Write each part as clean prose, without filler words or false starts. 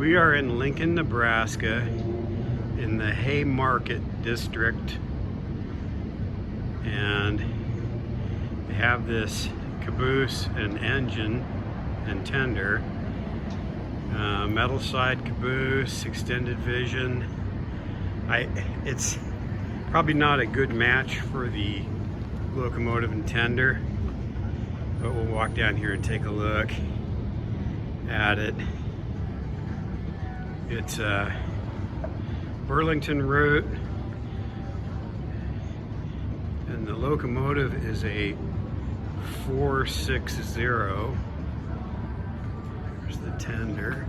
We are in Lincoln, Nebraska, in the Haymarket district, and they have this caboose and engine and tender, metal side caboose, extended vision. It's probably not a good match for the locomotive and tender, but we'll walk down here and take a look at it. It's a Burlington route, and the locomotive is a 460. There's the tender.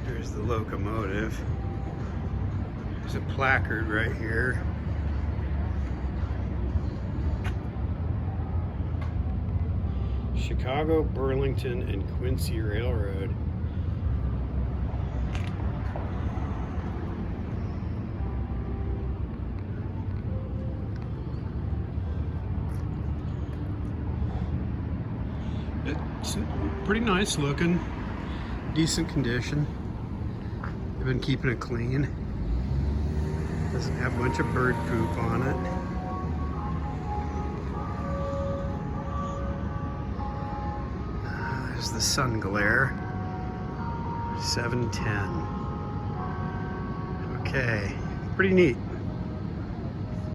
There's the locomotive. There's a placard right here. Chicago, Burlington, and Quincy Railroad. It's pretty nice looking, decent condition. They've been keeping it clean. Doesn't have a bunch of bird poop on it. There's the sun glare. 7:10. Okay, pretty neat.